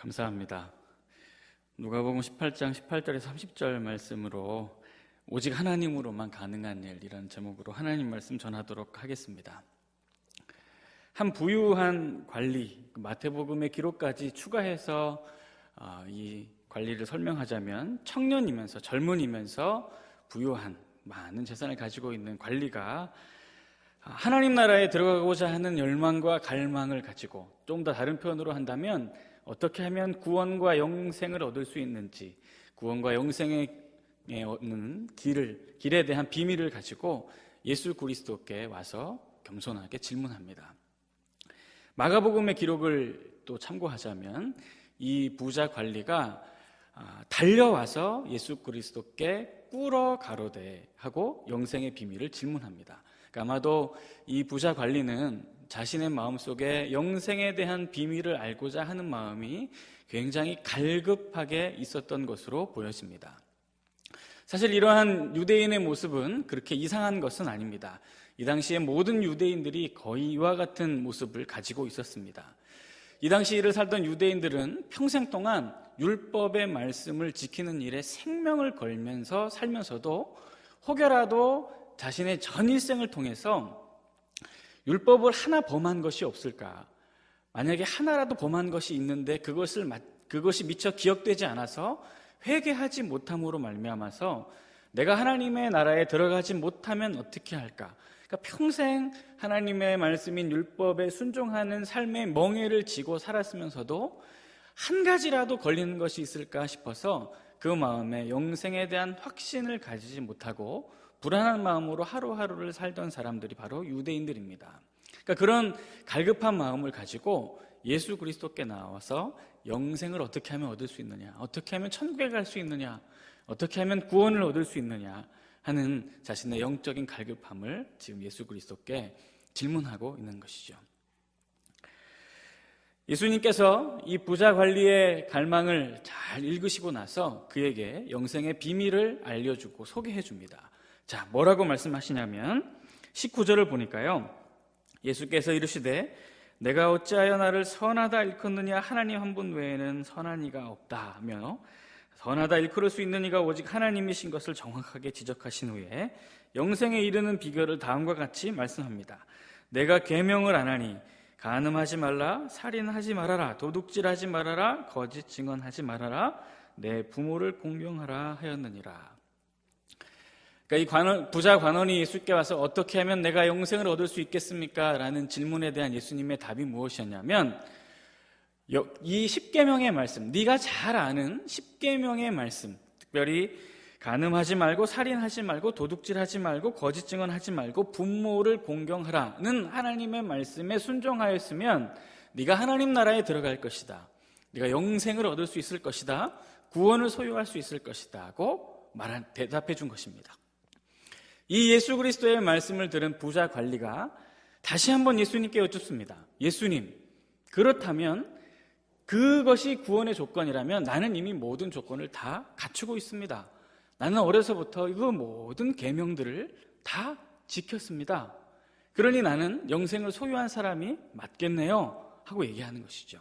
감사합니다. 누가복음 18장 18절에서 30절 말씀으로 오직 하나님으로만 가능한 일이라는 제목으로 하나님 말씀 전하도록 하겠습니다. 한 부유한 관리, 마태복음의 기록까지 추가해서 이 관리를 설명하자면 청년이면서 젊은이면서 부유한 많은 재산을 가지고 있는 관리가 하나님 나라에 들어가고자 하는 열망과 갈망을 가지고, 좀 더 다른 표현으로 한다면 어떻게 하면 구원과 영생을 얻을 수 있는지, 구원과 영생에 얻는 길에 대한 비밀을 가지고 예수 그리스도께 와서 겸손하게 질문합니다. 마가복음의 기록을 또 참고하자면 이 부자 관리가 달려와서 예수 그리스도께 꿇어 가로되 하고 영생의 비밀을 질문합니다. 그러니까 아마도 이 부자 관리는 자신의 마음속에 영생에 대한 비밀을 알고자 하는 마음이 굉장히 갈급하게 있었던 것으로 보여집니다. 사실 이러한 유대인의 모습은 그렇게 이상한 것은 아닙니다. 이 당시에 모든 유대인들이 거의 이와 같은 모습을 가지고 있었습니다. 이 당시를 살던 유대인들은 평생 동안 율법의 말씀을 지키는 일에 생명을 걸면서 살면서도 혹여라도 자신의 전 일생을 통해서 율법을 하나 범한 것이 없을까? 만약에 하나라도 범한 것이 있는데 그것이 미처 기억되지 않아서 회개하지 못함으로 말미암아서 내가 하나님의 나라에 들어가지 못하면 어떻게 할까? 그러니까 평생 하나님의 말씀인 율법에 순종하는 삶의 멍에를 지고 살았으면서도 한 가지라도 걸리는 것이 있을까 싶어서 그 마음에 영생에 대한 확신을 가지지 못하고 불안한 마음으로 하루하루를 살던 사람들이 바로 유대인들입니다. 그러니까 그런 갈급한 마음을 가지고 예수 그리스도께 나와서 영생을 어떻게 하면 얻을 수 있느냐, 어떻게 하면 천국에 갈 수 있느냐, 어떻게 하면 구원을 얻을 수 있느냐 하는 자신의 영적인 갈급함을 지금 예수 그리스도께 질문하고 있는 것이죠. 예수님께서 이 부자 관리의 갈망을 잘 읽으시고 나서 그에게 영생의 비밀을 알려주고 소개해 줍니다. 자, 뭐라고 말씀하시냐면 19절을 보니까요, 예수께서 이르시되 내가 어찌하여 나를 선하다 일컫느냐, 하나님 한 분 외에는 선한 이가 없다 하며 선하다 일컬을 수 있는 이가 오직 하나님이신 것을 정확하게 지적하신 후에 영생에 이르는 비결을 다음과 같이 말씀합니다. 내가 계명을 안 하니 간음하지 말라, 살인하지 말아라, 도둑질하지 말아라, 거짓 증언하지 말아라, 내 부모를 공경하라 하였느니라. 그러니까 이 부자 관원이 예수께 와서 어떻게 하면 내가 영생을 얻을 수 있겠습니까? 라는 질문에 대한 예수님의 답이 무엇이었냐면 이 10계명의 말씀, 네가 잘 아는 10계명의 말씀, 특별히 간음하지 말고, 살인하지 말고, 도둑질하지 말고, 거짓 증언하지 말고, 부모를 공경하라는 하나님의 말씀에 순종하였으면 네가 하나님 나라에 들어갈 것이다, 네가 영생을 얻을 수 있을 것이다, 구원을 소유할 수 있을 것이다 하고 대답해 준 것입니다. 이 예수 그리스도의 말씀을 들은 부자 관리가 다시 한번 예수님께 여쭙습니다. 예수님, 그렇다면 그것이 구원의 조건이라면 나는 이미 모든 조건을 다 갖추고 있습니다. 나는 어려서부터 그 모든 계명들을 다 지켰습니다. 그러니 나는 영생을 소유한 사람이 맞겠네요 하고 얘기하는 것이죠.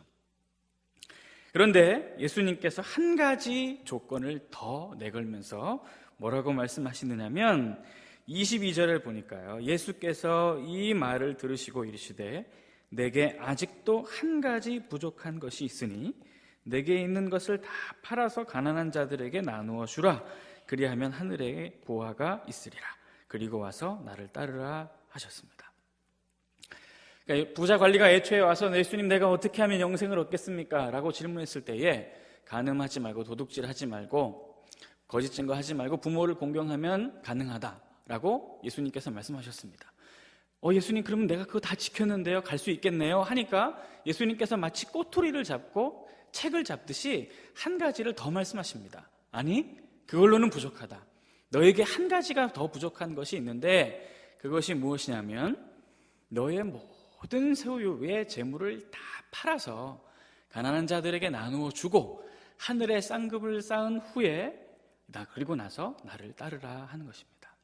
그런데 예수님께서 한 가지 조건을 더 내걸면서 뭐라고 말씀하시느냐면 22절을 보니까요, 예수께서 이 말을 들으시고 이르시되 내게 아직도 한 가지 부족한 것이 있으니 내게 있는 것을 다 팔아서 가난한 자들에게 나누어 주라. 그리하면 하늘에 보화가 있으리라. 그리고 와서 나를 따르라 하셨습니다. 그러니까 부자 관리가 애초에 와서 예수님, 내가 어떻게 하면 영생을 얻겠습니까? 라고 질문했을 때에 간음하지 말고, 도둑질하지 말고, 거짓 증거하지 말고, 부모를 공경하면 가능하다라고 예수님께서 말씀하셨습니다. 예수님, 그러면 내가 그거 다 지켰는데요, 갈 수 있겠네요 하니까 예수님께서 마치 꼬투리를 잡고 책을 잡듯이 한 가지를 더 말씀하십니다. 아니, 그걸로는 부족하다. 너에게 한 가지가 더 부족한 것이 있는데 그것이 무엇이냐면 너의 모든 소유의 재물을 다 팔아서 가난한 자들에게 나누어 주고 하늘에 쌍급을 쌓은 후에 그리고 나서 나를 따르라 하는 것입니다.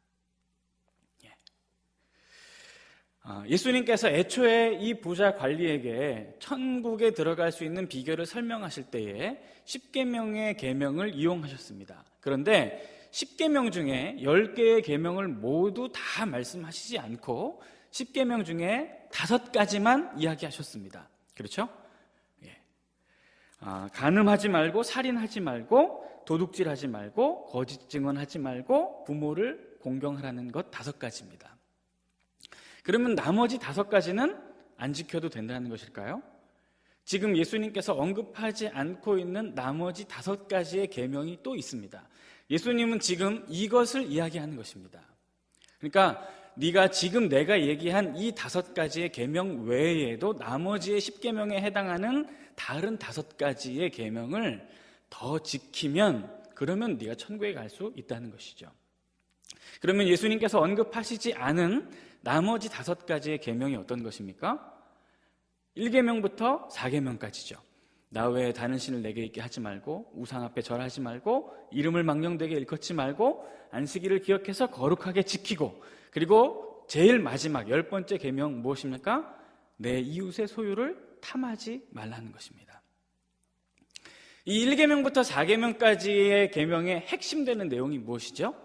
예수님께서 애초에 이 부자 관리에게 천국에 들어갈 수 있는 비결을 설명하실 때에 10계명의 계명을 이용하셨습니다. 그런데 10계명 중에 10개의 계명을 모두 다 말씀하시지 않고 10계명 중에 5가지만 이야기하셨습니다. 그렇죠? 간음하지 말고, 살인하지 말고, 도둑질하지 말고, 거짓 증언하지 말고, 부모를 공경하라는 것 5가지입니다. 그러면 나머지 5가지는 안 지켜도 된다는 것일까요? 지금 예수님께서 언급하지 않고 있는 나머지 5가지의 계명이 또 있습니다. 예수님은 지금 이것을 이야기하는 것입니다. 그러니까 네가 지금 내가 얘기한 이 5가지의 계명 외에도 나머지의 10계명에 해당하는 다른 5가지의 계명을 더 지키면 그러면 네가 천국에 갈 수 있다는 것이죠. 그러면 예수님께서 언급하시지 않은 나머지 5가지의 계명이 어떤 것입니까? 1계명부터 4계명까지죠. 나 외에 다른 신을 내게 있게 하지 말고, 우상 앞에 절하지 말고, 이름을 망령되게 일컫지 말고, 안식일을 기억해서 거룩하게 지키고, 그리고 제일 마지막 10번째 계명 무엇입니까? 내 이웃의 소유를 탐하지 말라는 것입니다. 이 1계명부터 4계명까지의 계명의 핵심되는 내용이 무엇이죠?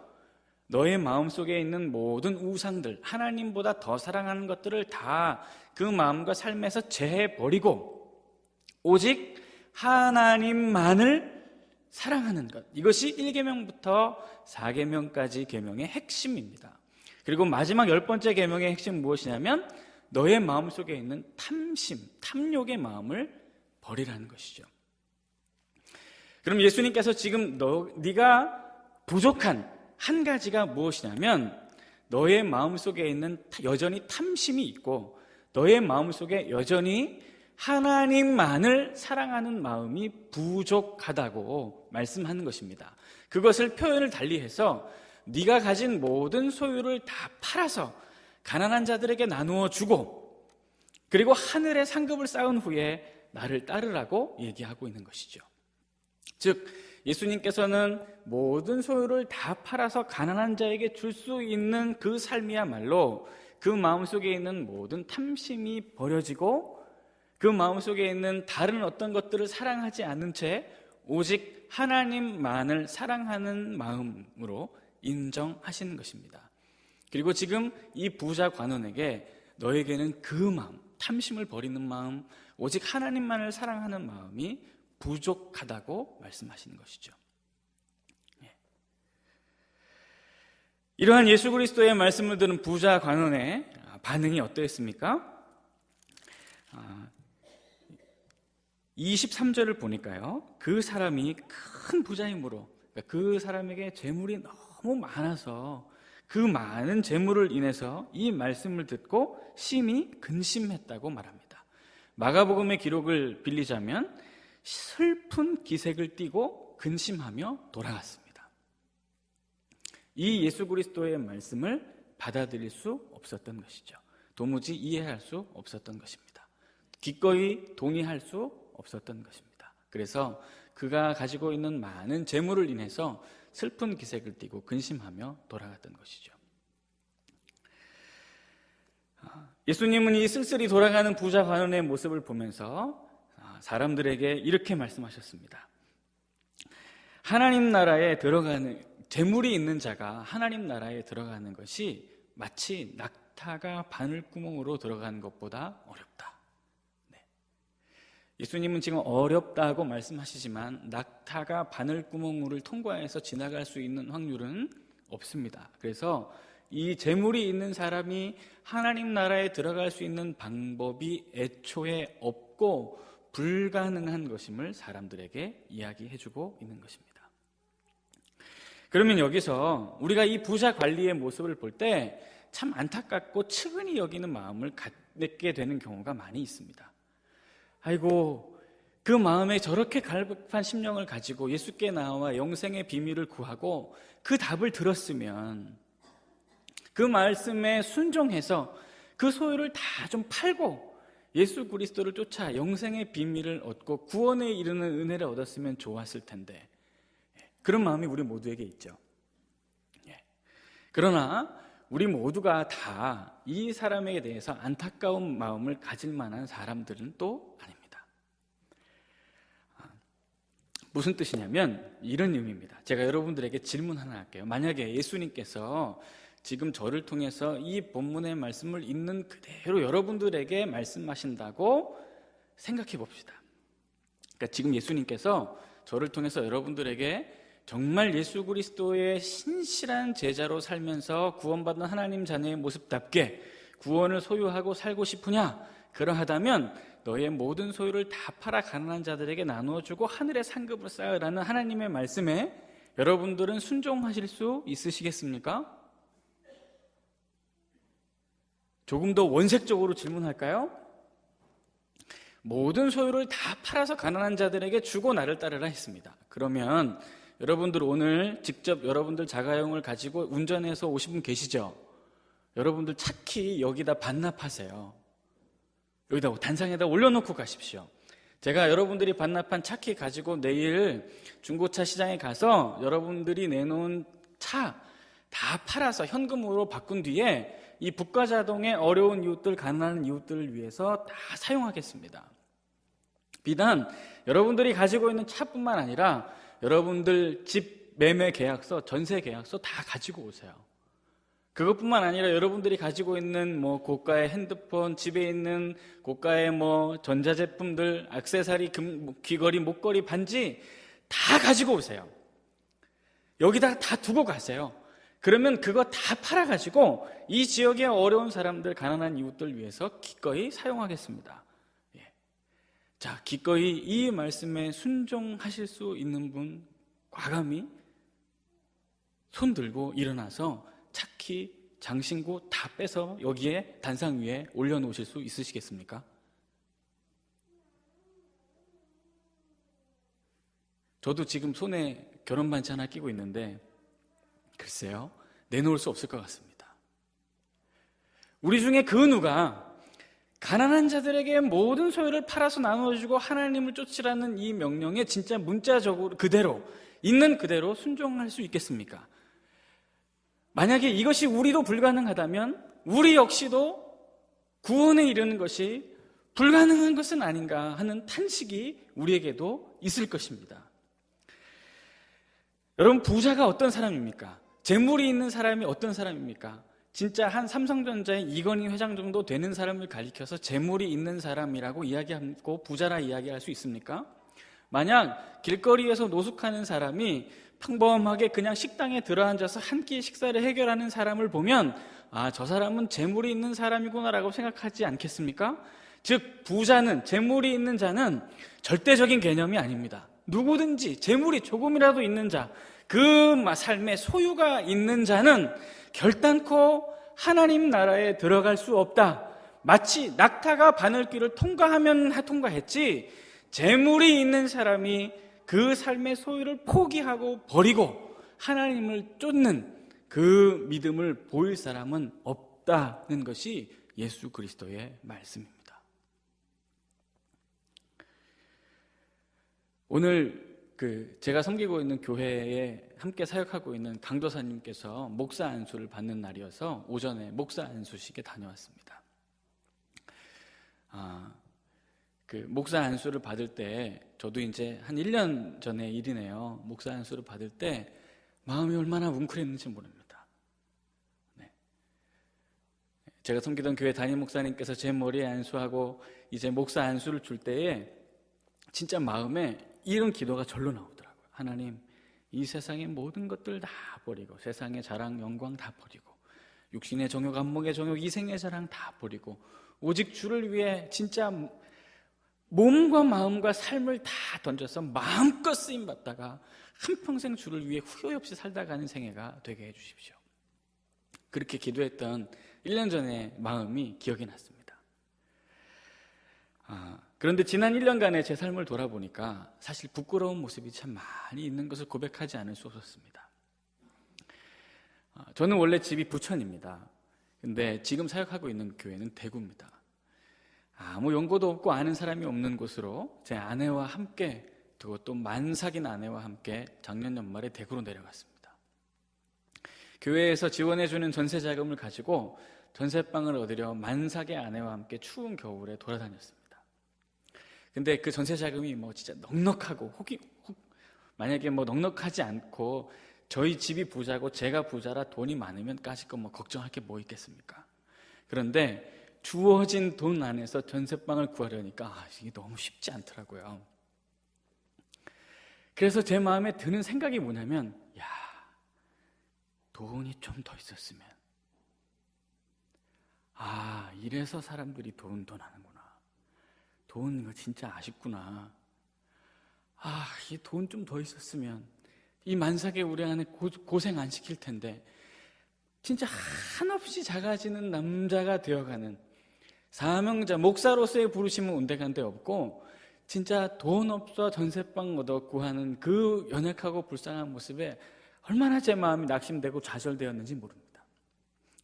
너의 마음속에 있는 모든 우상들, 하나님보다 더 사랑하는 것들을 다 그 마음과 삶에서 제해버리고 오직 하나님만을 사랑하는 것, 이것이 1계명부터 4계명까지 계명의 핵심입니다. 그리고 마지막 10번째 계명의 핵심은 무엇이냐면 너의 마음속에 있는 탐심, 탐욕의 마음을 버리라는 것이죠. 그럼 예수님께서 지금 네가 부족한 한 가지가 무엇이냐면 너의 마음속에 있는 여전히 탐심이 있고 너의 마음속에 여전히 하나님만을 사랑하는 마음이 부족하다고 말씀하는 것입니다. 그것을 표현을 달리해서 네가 가진 모든 소유를 다 팔아서 가난한 자들에게 나누어 주고 그리고 하늘의 상급을 쌓은 후에 나를 따르라고 얘기하고 있는 것이죠. 즉 예수님께서는 모든 소유를 다 팔아서 가난한 자에게 줄 수 있는 그 삶이야말로 그 마음속에 있는 모든 탐심이 버려지고 그 마음속에 있는 다른 어떤 것들을 사랑하지 않은 채 오직 하나님만을 사랑하는 마음으로 인정하시는 것입니다. 그리고 지금 이 부자 관원에게 너에게는 그 마음, 탐심을 버리는 마음, 오직 하나님만을 사랑하는 마음이 부족하다고 말씀하시는 것이죠. 이러한 예수 그리스도의 말씀을 들은 부자 관원의 반응이 어떠했습니까? 23절을 보니까요, 그 사람이 큰 부자이므로 그 사람에게 재물이 너무 많아서 그 많은 재물을 인해서 이 말씀을 듣고 심히 근심했다고 말합니다. 마가복음의 기록을 빌리자면 슬픈 기색을 띠고 근심하며 돌아갔습니다. 이 예수 그리스도의 말씀을 받아들일 수 없었던 것이죠. 도무지 이해할 수 없었던 것입니다. 기꺼이 동의할 수 없었던 것입니다. 그래서 그가 가지고 있는 많은 재물을 인해서 슬픈 기색을 띠고 근심하며 돌아갔던 것이죠. 예수님은 이 쓸쓸히 돌아가는 부자 관원의 모습을 보면서 사람들에게 이렇게 말씀하셨습니다. 하나님 나라에 들어가는, 재물이 있는 자가 하나님 나라에 들어가는 것이 마치 낙타가 바늘구멍으로 들어가는 것보다 어렵다. 예수님은 지금 어렵다고 말씀하시지만 낙타가 바늘구멍을 통과해서 지나갈 수 있는 확률은 없습니다. 그래서 이 재물이 있는 사람이 하나님 나라에 들어갈 수 있는 방법이 애초에 없고 불가능한 것임을 사람들에게 이야기해주고 있는 것입니다. 그러면 여기서 우리가 이 부자 관리의 모습을 볼 때 참 안타깝고 측은히 여기는 마음을 갖게 되는 경우가 많이 있습니다. 아이고, 그 마음에 저렇게 갈급한 심령을 가지고 예수께 나와 영생의 비밀을 구하고 그 답을 들었으면 그 말씀에 순종해서 그 소유를 다 좀 팔고 예수 그리스도를 쫓아 영생의 비밀을 얻고 구원에 이르는 은혜를 얻었으면 좋았을 텐데, 그런 마음이 우리 모두에게 있죠. 그러나 우리 모두가 다 이 사람에 대해서 안타까운 마음을 가질 만한 사람들은 또 아닙니다. 무슨 뜻이냐면 이런 의미입니다. 제가 여러분들에게 질문 하나 할게요. 만약에 예수님께서 지금 저를 통해서 이 본문의 말씀을 있는 그대로 여러분들에게 말씀하신다고 생각해 봅시다. 그러니까 지금 예수님께서 저를 통해서 여러분들에게 정말 예수 그리스도의 신실한 제자로 살면서 구원받은 하나님 자녀의 모습답게 구원을 소유하고 살고 싶으냐? 그러하다면 너의 모든 소유를 다 팔아 가난한 자들에게 나누어주고 하늘의 상급을 쌓으라는 하나님의 말씀에 여러분들은 순종하실 수 있으시겠습니까? 조금 더 원색적으로 질문할까요? 모든 소유를 다 팔아서 가난한 자들에게 주고 나를 따르라 했습니다. 그러면 여러분들 오늘 직접 여러분들 자가용을 가지고 운전해서 오신 분 계시죠? 여러분들 차키 여기다 반납하세요. 여기다 단상에다 올려놓고 가십시오. 제가 여러분들이 반납한 차키 가지고 내일 중고차 시장에 가서 여러분들이 내놓은 차 다 팔아서 현금으로 바꾼 뒤에 이 북가자동의 어려운 이웃들, 가난한 이웃들을 위해서 다 사용하겠습니다. 비단 여러분들이 가지고 있는 차뿐만 아니라 여러분들 집 매매 계약서, 전세 계약서 다 가지고 오세요. 그것뿐만 아니라 여러분들이 가지고 있는 고가의 핸드폰, 집에 있는 고가의 전자제품들, 액세서리, 귀걸이, 목걸이, 반지 다 가지고 오세요. 여기다가 다 두고 가세요. 그러면 그거 다 팔아가지고 이 지역의 어려운 사람들, 가난한 이웃들 위해서 기꺼이 사용하겠습니다. 자, 기꺼이 이 말씀에 순종하실 수 있는 분 과감히 손 들고 일어나서 차키, 장신구 다 빼서 여기에 단상 위에 올려놓으실 수 있으시겠습니까? 저도 지금 손에 결혼 반지 하나 끼고 있는데 글쎄요, 내놓을 수 없을 것 같습니다. 우리 중에 그 누가 가난한 자들에게 모든 소유를 팔아서 나누어주고 하나님을 쫓으라는 이 명령에 진짜 문자적으로 그대로 있는 그대로 순종할 수 있겠습니까? 만약에 이것이 우리도 불가능하다면 우리 역시도 구원에 이르는 것이 불가능한 것은 아닌가 하는 탄식이 우리에게도 있을 것입니다. 여러분, 부자가 어떤 사람입니까? 재물이 있는 사람이 어떤 사람입니까? 진짜 한 삼성전자의 이건희 회장 정도 되는 사람을 가리켜서 재물이 있는 사람이라고 이야기하고 부자라 이야기할 수 있습니까? 만약 길거리에서 노숙하는 사람이 평범하게 그냥 식당에 들어앉아서 한 끼 식사를 해결하는 사람을 보면 저 사람은 재물이 있는 사람이구나라고 생각하지 않겠습니까? 즉 부자는, 재물이 있는 자는 절대적인 개념이 아닙니다. 누구든지 재물이 조금이라도 있는 자, 그 삶의 소유가 있는 자는 결단코 하나님 나라에 들어갈 수 없다. 마치 낙타가 바늘길을 통과하면 통과했지 재물이 있는 사람이 그 삶의 소유를 포기하고 버리고 하나님을 쫓는 그 믿음을 보일 사람은 없다는 것이 예수 그리스도의 말씀입니다. 오늘 제가 섬기고 있는 교회에 함께 사역하고 있는 강도사님께서 목사 안수를 받는 날이어서 오전에 목사 안수식에 다녀왔습니다. 목사 안수를 받을 때 저도 이제 한 1년 전의 일이네요. 목사 안수를 받을 때 마음이 얼마나 뭉클했는지 모릅니다. 제가 섬기던 교회 담임 목사님께서 제 머리에 안수하고 이제 목사 안수를 줄 때에 진짜 마음에 이런 기도가 절로 나오더라고요. 하나님, 이 세상의 모든 것들 다 버리고 세상의 자랑, 영광 다 버리고 육신의 정욕, 안목의 정욕, 이생의 자랑 다 버리고 오직 주를 위해 진짜 몸과 마음과 삶을 다 던져서 마음껏 쓰임받다가 한평생 주를 위해 후회 없이 살다 가는 생애가 되게 해주십시오. 그렇게 기도했던 1년 전의 마음이 기억이 났습니다. 그런데 지난 1년간의 제 삶을 돌아보니까 사실 부끄러운 모습이 참 많이 있는 것을 고백하지 않을 수 없었습니다. 저는 원래 집이 부천입니다. 근데 지금 사역하고 있는 교회는 대구입니다. 아무 연고도 없고 아는 사람이 없는 곳으로 제 아내와 함께, 그것도 만삭인 아내와 함께 작년 연말에 대구로 내려갔습니다. 교회에서 지원해주는 전세 자금을 가지고 전세방을 얻으려 만삭의 아내와 함께 추운 겨울에 돌아다녔습니다. 근데 그 전세 자금이 진짜 넉넉하고 만약에 넉넉하지 않고 저희 집이 부자고 제가 부자라 돈이 많으면 까짓 거 걱정할 게 뭐 있겠습니까? 그런데 주어진 돈 안에서 전세방을 구하려니까 이게 너무 쉽지 않더라고요. 그래서 제 마음에 드는 생각이 뭐냐면, 돈이 좀 더 있었으면. 이래서 사람들이 돈 하는구나. 돈 이거 진짜 아쉽구나. 이 돈 좀 더 있었으면 이 만삭의 우리 안에 고생 안 시킬 텐데, 진짜 한없이 작아지는 남자가 되어가는 사명자, 목사로서의 부르심은 온데간데 없고 진짜 돈 없어 전세방 얻어 구하는 그 연약하고 불쌍한 모습에 얼마나 제 마음이 낙심되고 좌절되었는지 모릅니다.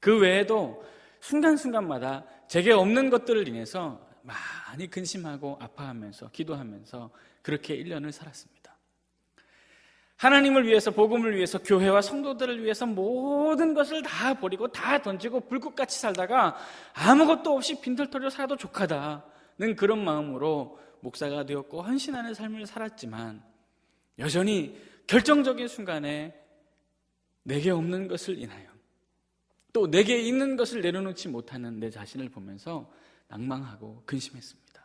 그 외에도 순간순간마다 제게 없는 것들을 인해서 많이 근심하고 아파하면서 기도하면서 그렇게 1년을 살았습니다. 하나님을 위해서, 복음을 위해서, 교회와 성도들을 위해서 모든 것을 다 버리고 다 던지고 불꽃같이 살다가 아무것도 없이 빈털터리로 살아도 족하다는 그런 마음으로 목사가 되었고 헌신하는 삶을 살았지만, 여전히 결정적인 순간에 내게 없는 것을 인하여 또 내게 있는 것을 내려놓지 못하는 내 자신을 보면서 낭망하고 근심했습니다.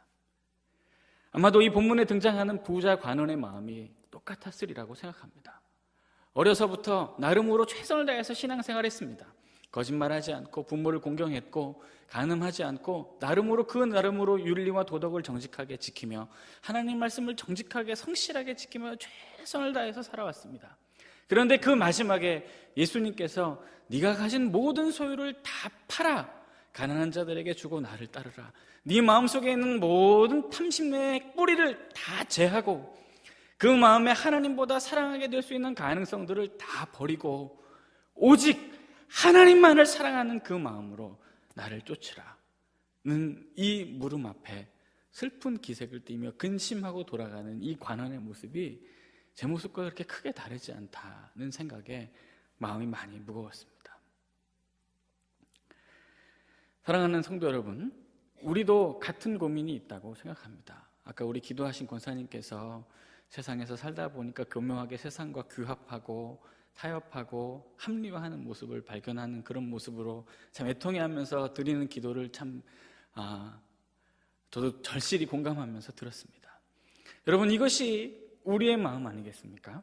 아마도 이 본문에 등장하는 부자 관원의 마음이 똑같았으리라고 생각합니다. 어려서부터 나름으로 최선을 다해서 신앙생활했습니다. 거짓말하지 않고 부모를 공경했고 간음하지 않고 나름으로 윤리와 도덕을 정직하게 지키며 하나님 말씀을 정직하게 성실하게 지키며 최선을 다해서 살아왔습니다. 그런데 그 마지막에 예수님께서 네가 가진 모든 소유를 다 팔아 가난한 자들에게 주고 나를 따르라. 네 마음속에 있는 모든 탐심의 뿌리를 다 제하고 그 마음에 하나님보다 사랑하게 될 수 있는 가능성들을 다 버리고 오직 하나님만을 사랑하는 그 마음으로 나를 쫓으라는 이 물음 앞에 슬픈 기색을 띠며 근심하고 돌아가는 이 관원의 모습이 제 모습과 그렇게 크게 다르지 않다는 생각에 마음이 많이 무거웠습니다. 사랑하는 성도 여러분, 우리도 같은 고민이 있다고 생각합니다. 아까 우리 기도하신 권사님께서 세상에서 살다 보니까 교묘하게 세상과 규합하고 타협하고 합리화하는 모습을 발견하는 그런 모습으로 참 애통해하면서 드리는 기도를 참 저도 절실히 공감하면서 들었습니다. 여러분, 이것이 우리의 마음 아니겠습니까?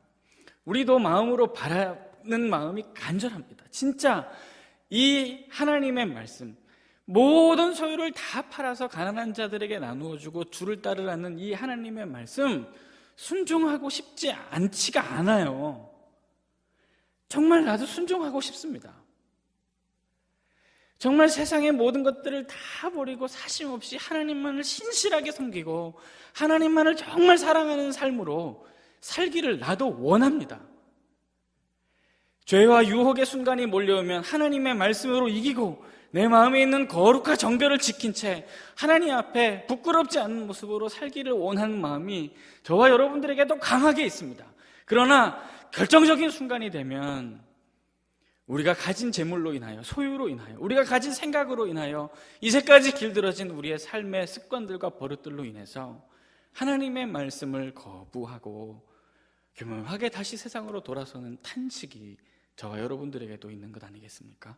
우리도 마음으로 바라는 마음이 간절합니다. 진짜 이 하나님의 말씀, 모든 소유를 다 팔아서 가난한 자들에게 나누어주고 주를 따르라는 이 하나님의 말씀 순종하고 싶지 않지가 않아요. 정말 나도 순종하고 싶습니다. 정말 세상의 모든 것들을 다 버리고 사심 없이 하나님만을 신실하게 섬기고 하나님만을 정말 사랑하는 삶으로 살기를 나도 원합니다. 죄와 유혹의 순간이 몰려오면 하나님의 말씀으로 이기고 내 마음에 있는 거룩한 정결을 지킨 채 하나님 앞에 부끄럽지 않은 모습으로 살기를 원하는 마음이 저와 여러분들에게도 강하게 있습니다. 그러나 결정적인 순간이 되면 우리가 가진 재물로 인하여, 소유로 인하여, 우리가 가진 생각으로 인하여 이제까지 길들어진 우리의 삶의 습관들과 버릇들로 인해서 하나님의 말씀을 거부하고 교묘하게 다시 세상으로 돌아서는 탄식이 저와 여러분들에게도 있는 것 아니겠습니까?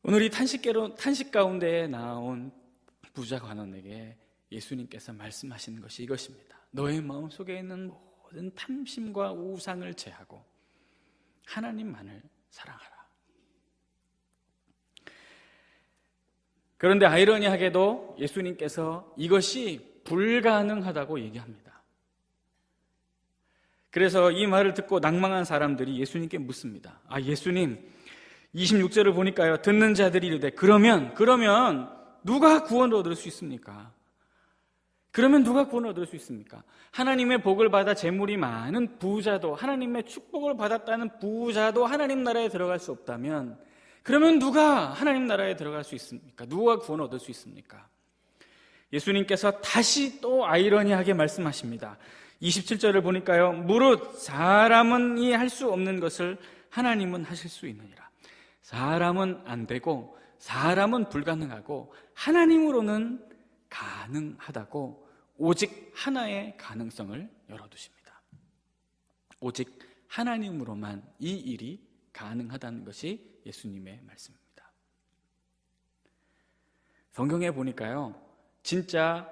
오늘 이 탄식 가운데 나온 부자 관원에게 예수님께서 말씀하시는 것이 이것입니다. 너의 마음속에 있는 모든 탐심과 우상을 제하고 하나님만을 사랑하라. 그런데 아이러니하게도 예수님께서 이것이 불가능하다고 얘기합니다. 그래서 이 말을 듣고 낭망한 사람들이 예수님께 묻습니다. 예수님, 26절을 보니까요, 듣는 자들이 이르되 그러면 누가 구원을 얻을 수 있습니까? 그러면 누가 구원을 얻을 수 있습니까? 하나님의 복을 받아 재물이 많은 부자도, 하나님의 축복을 받았다는 부자도 하나님 나라에 들어갈 수 없다면 그러면 누가 하나님 나라에 들어갈 수 있습니까? 누가 구원을 얻을 수 있습니까? 예수님께서 다시 또 아이러니하게 말씀하십니다. 27절을 보니까요, 무릇 사람은 이 할 수 없는 것을 하나님은 하실 수 있느니라. 사람은 안 되고 사람은 불가능하고 하나님으로는 가능하다고 오직 하나의 가능성을 열어두십니다. 오직 하나님으로만 이 일이 가능하다는 것이 예수님의 말씀입니다. 성경에 보니까요, 진짜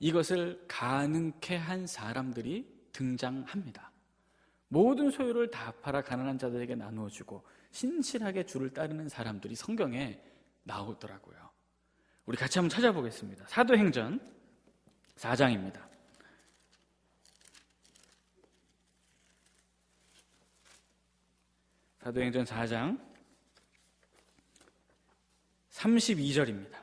이것을 가능케 한 사람들이 등장합니다. 모든 소유를 다 팔아 가난한 자들에게 나누어주고 신실하게 주를 따르는 사람들이 성경에 나오더라고요. 우리 같이 한번 찾아보겠습니다. 사도행전 4장입니다. 사도행전 4장 32절입니다.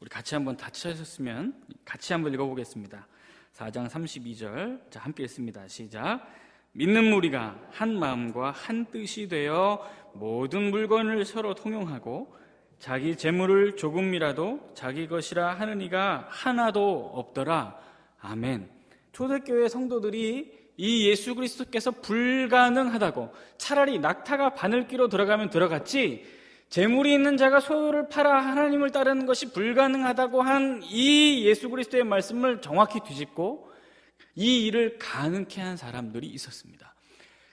우리 같이 한번 다 찾으셨으면 같이 한번 읽어보겠습니다. 4장 32절, 자, 함께 읽습니다. 시작. 믿는 무리가 한 마음과 한 뜻이 되어 모든 물건을 서로 통용하고 자기 재물을 조금이라도 자기 것이라 하는 이가 하나도 없더라. 아멘. 초대교회 성도들이 이 예수 그리스도께서 불가능하다고, 차라리 낙타가 바늘기로 들어가면 들어갔지 재물이 있는 자가 소유를 팔아 하나님을 따르는 것이 불가능하다고 한 이 예수 그리스도의 말씀을 정확히 뒤집고 이 일을 가능케 한 사람들이 있었습니다.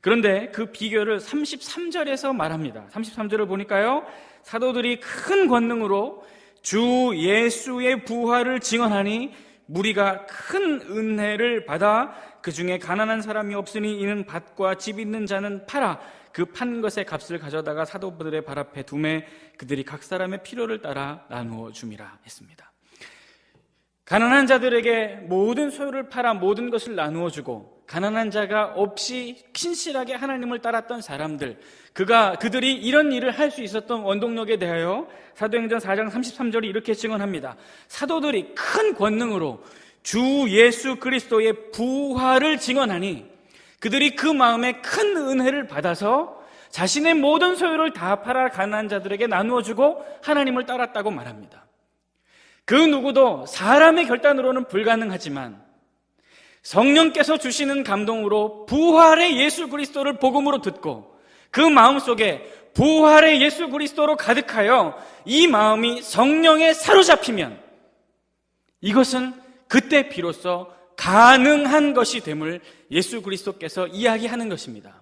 그런데 그 비결을 33절에서 말합니다. 33절을 보니까요, 사도들이 큰 권능으로 주 예수의 부활을 증언하니 무리가 큰 은혜를 받아 그 중에 가난한 사람이 없으니 이는 밭과 집 있는 자는 팔아 그 판 것의 값을 가져다가 사도들의 발 앞에 두매 그들이 각 사람의 필요를 따라 나누어 줌이라 했습니다. 가난한 자들에게 모든 소유를 팔아 모든 것을 나누어 주고 가난한 자가 없이 신실하게 하나님을 따랐던 사람들, 그들이 이런 일을 할 수 있었던 원동력에 대하여 사도행전 4장 33절이 이렇게 증언합니다. 사도들이 큰 권능으로 주 예수 그리스도의 부활을 증언하니 그들이 그 마음에 큰 은혜를 받아서 자신의 모든 소유를 다 팔아 가난한 자들에게 나누어 주고 하나님을 따랐다고 말합니다. 그 누구도 사람의 결단으로는 불가능하지만 성령께서 주시는 감동으로 부활의 예수 그리스도를 복음으로 듣고 그 마음속에 부활의 예수 그리스도로 가득하여 이 마음이 성령에 사로잡히면 이것은 그때 비로소 가능한 것이 됨을 예수 그리스도께서 이야기하는 것입니다.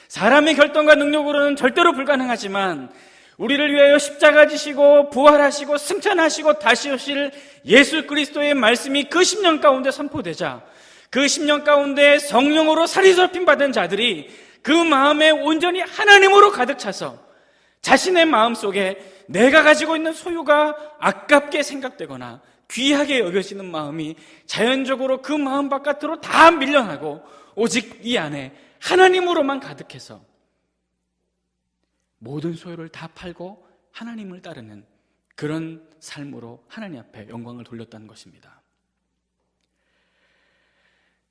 사람의 결단과 능력으로는 절대로 불가능하지만 우리를 위하여 십자가 지시고 부활하시고 승천하시고 다시 오실 예수 그리스도의 말씀이 그 10년 가운데 선포되자 그 10년 가운데 성령으로 사로잡힘 받은 자들이 그 마음에 온전히 하나님으로 가득 차서 자신의 마음속에 내가 가지고 있는 소유가 아깝게 생각되거나 귀하게 여겨지는 마음이 자연적으로 그 마음 바깥으로 다 밀려나고 오직 이 안에 하나님으로만 가득해서 모든 소유를 다 팔고 하나님을 따르는 그런 삶으로 하나님 앞에 영광을 돌렸다는 것입니다.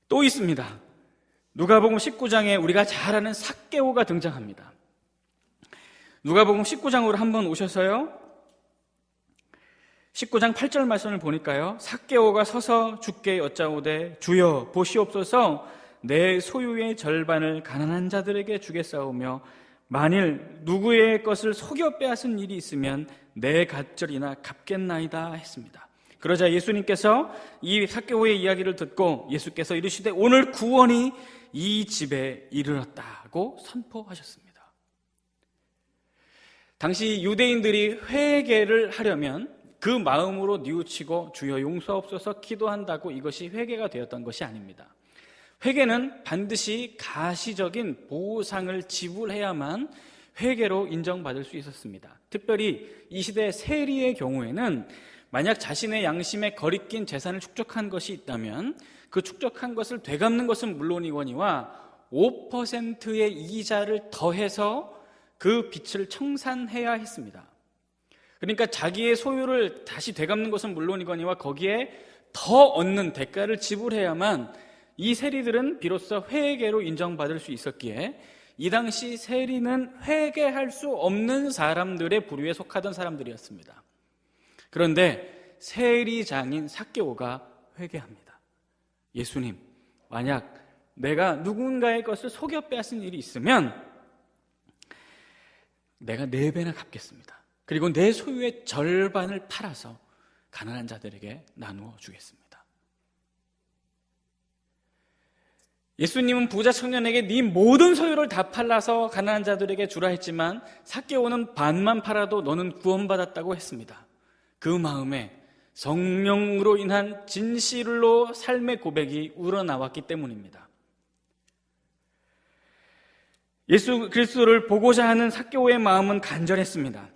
또 있습니다. 누가복음 19장에 우리가 잘 아는 삭개오가 등장합니다. 누가복음 19장으로 한번 오셔서요, 19장 8절 말씀을 보니까요, 삭개오가 서서 주께 여짜오되 주여 보시옵소서 내 소유의 절반을 가난한 자들에게 주겠사오며 만일 누구의 것을 속여 빼앗은 일이 있으면 내 갑절이나 갚겠나이다 했습니다. 그러자 예수님께서 이 삭개오의 이야기를 듣고 예수께서 이르시되 오늘 구원이 이 집에 이르렀다고 선포하셨습니다. 당시 유대인들이 회개를 하려면 그 마음으로 뉘우치고 주여 용서옵소서 기도한다고 이것이 회개가 되었던 것이 아닙니다. 회개는 반드시 가시적인 보상을 지불해야만 회개로 인정받을 수 있었습니다. 특별히 이 시대 세리의 경우에는 만약 자신의 양심에 거리낀 재산을 축적한 것이 있다면 그 축적한 것을 되갚는 것은 물론이거니와 5%의 이자를 더해서 그 빚을 청산해야 했습니다. 그러니까 자기의 소유를 다시 되갚는 것은 물론이거니와 거기에 더 얻는 대가를 지불해야만 이 세리들은 비로소 회개로 인정받을 수 있었기에 이 당시 세리는 회개할 수 없는 사람들의 부류에 속하던 사람들이었습니다. 그런데 세리장인 삭개오가 회개합니다. 예수님, 만약 내가 누군가의 것을 속여 빼앗은 일이 있으면 내가 4배나 갚겠습니다. 그리고 내 소유의 절반을 팔아서 가난한 자들에게 나누어 주겠습니다. 예수님은 부자 청년에게 네 모든 소유를 다 팔아서 가난한 자들에게 주라 했지만 삭개오는 반만 팔아도 너는 구원받았다고 했습니다. 그 마음에 성령으로 인한 진실로 삶의 고백이 우러나왔기 때문입니다. 예수 그리스도를 보고자 하는 삭개오의 마음은 간절했습니다.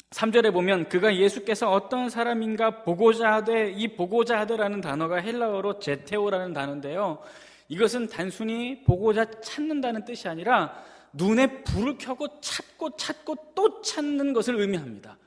3절에 보면 그가 예수께서 어떤 사람인가 보고자 하되, 이 보고자 하되라는 단어가 헬라어로 제테오라는 단어인데요, 이것은 단순히 보고자 찾는다는 뜻이 아니라 눈에 불을 켜고 찾고 또 찾는 것을 의미합니다.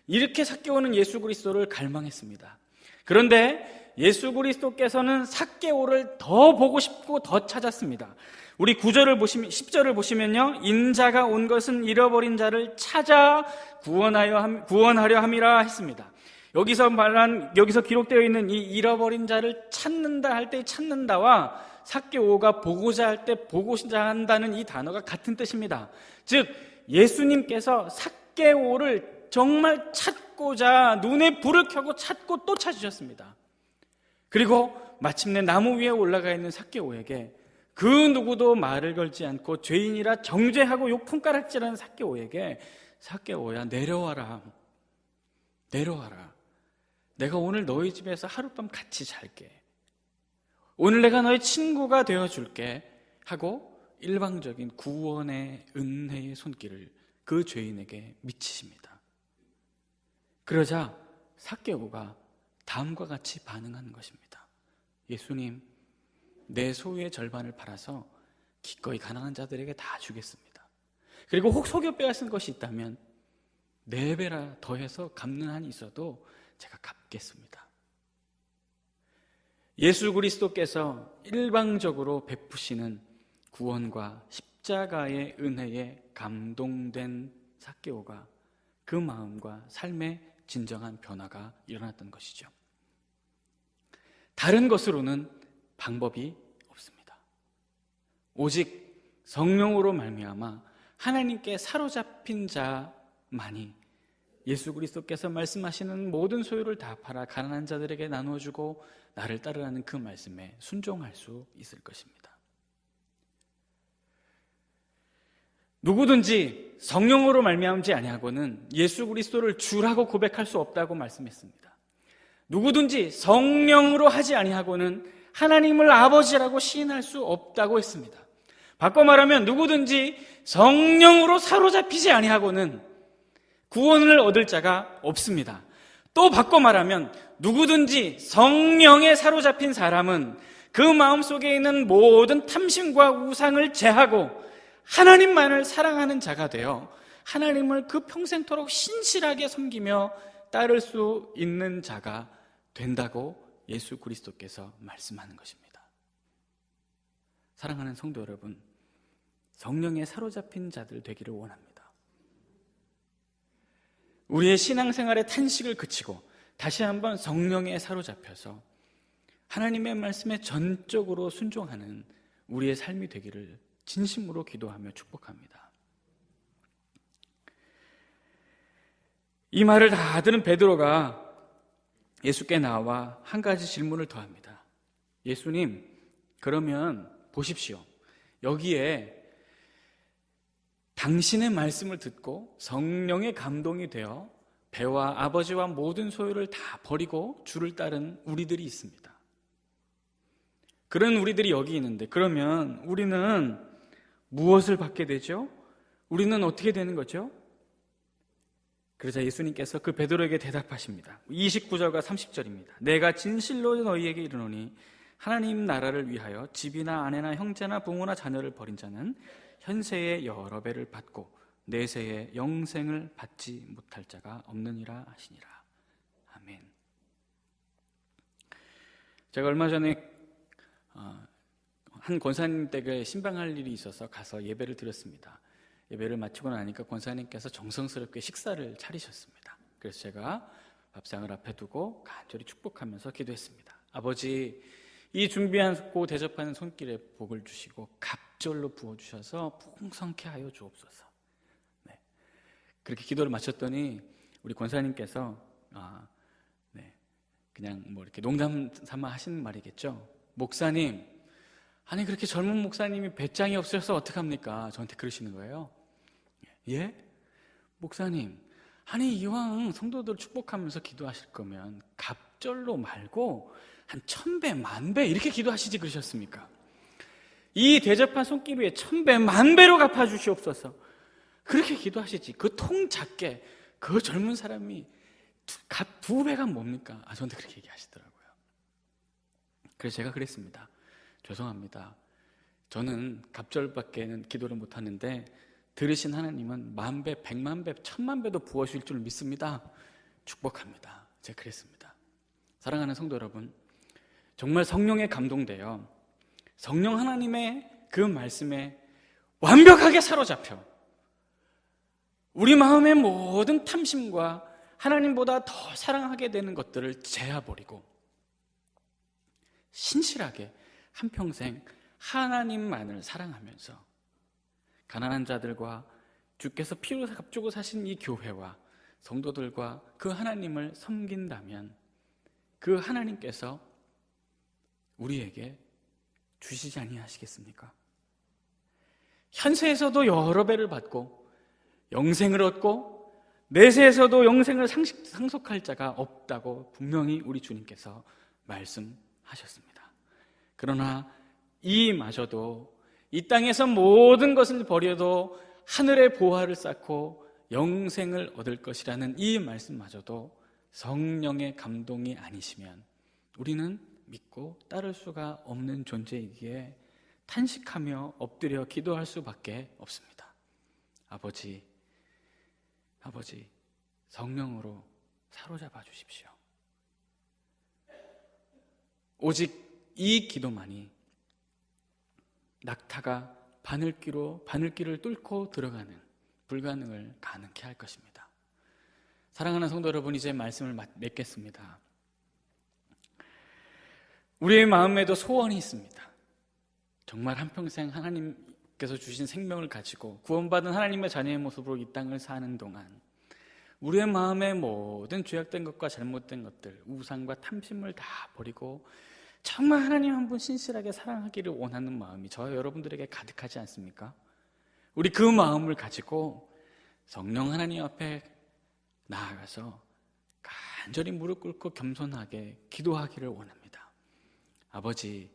이렇게 삭개오는 예수 그리스도를 갈망했습니다. 그런데 예수 그리스도께서는 삭개오를 더 보고 싶고 더 찾았습니다. 우리 10절을 보시면요, 인자가 온 것은 잃어버린 자를 찾아 구원하려 함이라 했습니다. 여기서 기록되어 있는 이 잃어버린 자를 찾는다 할 때 찾는다와 삭개오가 보고자 할 때 보고자 한다는 이 단어가 같은 뜻입니다. 즉 예수님께서 삭개오를 정말 찾고자 눈에 불을 켜고 찾고 또 찾으셨습니다. 그리고 마침내 나무 위에 올라가 있는 삭개오에게, 그 누구도 말을 걸지 않고 죄인이라 정죄하고 욕풍가락질하는 삭개오에게, 삭개오야 내려와라, 내가 오늘 너희 집에서 하룻밤 같이 잘게, 오늘 내가 너의 친구가 되어줄게 하고 일방적인 구원의 은혜의 손길을 그 죄인에게 미치십니다. 그러자 삭개오가 다음과 같이 반응하는 것입니다. 예수님, 내 소유의 절반을 팔아서 기꺼이 가난한 자들에게 다 주겠습니다. 그리고 혹 속여 빼앗은 것이 있다면 4배나 더해서 갚는 한이 있어도 제가 갚겠습니다. 예수 그리스도께서 일방적으로 베푸시는 구원과 십자가의 은혜에 감동된 삭개오가 그 마음과 삶의 진정한 변화가 일어났던 것이죠. 다른 것으로는 방법이 없습니다. 오직 성령으로 말미암아 하나님께 사로잡힌 자만이 예수 그리스도께서 말씀하시는 모든 소유를 다 팔아 가난한 자들에게 나누어주고 나를 따르라는 그 말씀에 순종할 수 있을 것입니다. 누구든지 성령으로 말미암지 아니하고는 예수 그리스도를 주라고 고백할 수 없다고 말씀했습니다. 누구든지 성령으로 하지 아니하고는 하나님을 아버지라고 시인할 수 없다고 했습니다. 바꿔 말하면 누구든지 성령으로 사로잡히지 아니하고는 구원을 얻을 자가 없습니다. 또 바꿔 말하면 누구든지 성령에 사로잡힌 사람은 그 마음속에 있는 모든 탐심과 우상을 제하고 하나님만을 사랑하는 자가 되어 하나님을 그 평생토록 신실하게 섬기며 따를 수 있는 자가 된다고 예수 그리스도께서 말씀하는 것입니다. 사랑하는 성도 여러분, 성령에 사로잡힌 자들 되기를 원합니다. 우리의 신앙생활의 탄식을 그치고 다시 한번 성령에 사로잡혀서 하나님의 말씀에 전적으로 순종하는 우리의 삶이 되기를 진심으로 기도하며 축복합니다. 이 말을 다 들은 베드로가 예수께 나와 한 가지 질문을 더합니다. 예수님, 그러면 보십시오. 여기에 당신의 말씀을 듣고 성령의 감동이 되어 배와 아버지와 모든 소유를 다 버리고 주를 따른 우리들이 있습니다. 그런 우리들이 여기 있는데 그러면 우리는 무엇을 받게 되죠? 우리는 어떻게 되는 거죠? 그러자 예수님께서 그 베드로에게 대답하십니다. 29절과 30절입니다. 내가 진실로 너희에게 이르노니 하나님 나라를 위하여 집이나 아내나 형제나 부모나 자녀를 버린 자는 현세의 여러 배를 받고 내세의 영생을 받지 못할 자가 없느니라 하시니라. 아멘. 제가 얼마 전에 한 권사님 댁에 신방할 일이 있어서 가서 예배를 드렸습니다. 예배를 마치고 나니까 권사님께서 정성스럽게 식사를 차리셨습니다. 그래서 제가 밥상을 앞에 두고 간절히 축복하면서 기도했습니다. 아버지, 이 준비하고 대접하는 손길에 복을 주시고 갑절로 부어주셔서 풍성케 하여 주옵소서. 네. 그렇게 기도를 마쳤더니 우리 권사님께서 그냥 뭐 이렇게 농담 삼아 하시는 말이겠죠. 목사님, 아니 그렇게 젊은 목사님이 배짱이 없으셔서 어떡합니까? 저한테 그러시는 거예요. 예? 목사님, 아니 이왕 성도들 축복하면서 기도하실 거면 갑절로 말고 한 1000배, 10,000배 이렇게 기도하시지 그러셨습니까? 이 대접한 손길 위에 1000배, 10,000배로 갚아주시옵소서. 그렇게 기도하시지. 그 통 작게 그 젊은 사람이 값 2배가 뭡니까? 저한테 그렇게 얘기하시더라고요. 그래서 제가 그랬습니다. 죄송합니다. 저는 갑절밖에는 기도를 못하는데 들으신 하나님은 10,000배, 1,000,000배, 1,000,000배도 부어주실 줄 믿습니다. 축복합니다. 제가 그랬습니다. 사랑하는 성도 여러분, 정말 성령에 감동되어 성령 하나님의 그 말씀에 완벽하게 사로잡혀 우리 마음의 모든 탐심과 하나님보다 더 사랑하게 되는 것들을 제어버리고 신실하게 한평생 하나님만을 사랑하면서 가난한 자들과 주께서 피로 값주고 사신 이 교회와 성도들과 그 하나님을 섬긴다면 그 하나님께서 우리에게 주시지 아니하시겠습니까? 현세에서도 여러 배를 받고 영생을 얻고 내세에서도 영생을 상속할 자가 없다고 분명히 우리 주님께서 말씀하셨습니다. 그러나 이마저도 이 땅에서 모든 것을 버려도 하늘의 보화를 쌓고 영생을 얻을 것이라는 이 말씀마저도 성령의 감동이 아니시면 우리는 믿고 따를 수가 없는 존재이기에 탄식하며 엎드려 기도할 수밖에 없습니다. 아버지, 성령으로 사로잡아 주십시오. 오직 이 기도만이 낙타가 바늘길을 뚫고 들어가는 불가능을 가능케 할 것입니다. 사랑하는 성도 여러분, 이제 말씀을 맺겠습니다. 우리의 마음에도 소원이 있습니다. 정말 한평생 하나님께서 주신 생명을 가지고 구원받은 하나님의 자녀의 모습으로 이 땅을 사는 동안 우리의 마음에 모든 죄악된 것과 잘못된 것들, 우상과 탐심을 다 버리고 정말 하나님 한 분 신실하게 사랑하기를 원하는 마음이 저와 여러분들에게 가득하지 않습니까? 우리 그 마음을 가지고 성령 하나님 앞에 나아가서 간절히 무릎 꿇고 겸손하게 기도하기를 원합니다. 아버지,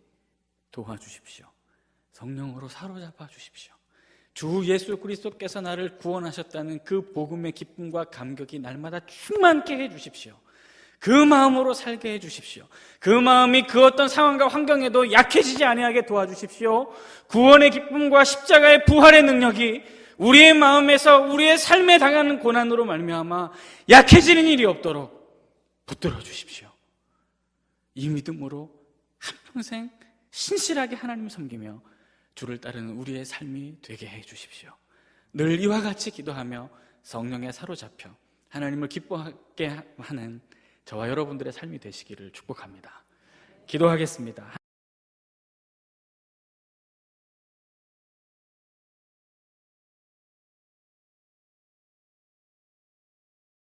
도와주십시오. 성령으로 사로잡아 주십시오. 주 예수 그리스도께서 나를 구원하셨다는 그 복음의 기쁨과 감격이 날마다 충만케 해주십시오. 그 마음으로 살게 해주십시오. 그 마음이 그 어떤 상황과 환경에도 약해지지 아니하게 도와주십시오. 구원의 기쁨과 십자가의 부활의 능력이 우리의 마음에서 우리의 삶에 당하는 고난으로 말미암아 약해지는 일이 없도록 붙들어 주십시오. 이 믿음으로 한평생 신실하게 하나님을 섬기며 주를 따르는 우리의 삶이 되게 해 주십시오. 늘 이와 같이 기도하며 성령에 사로잡혀 하나님을 기뻐하게 하는 저와 여러분들의 삶이 되시기를 축복합니다. 기도하겠습니다.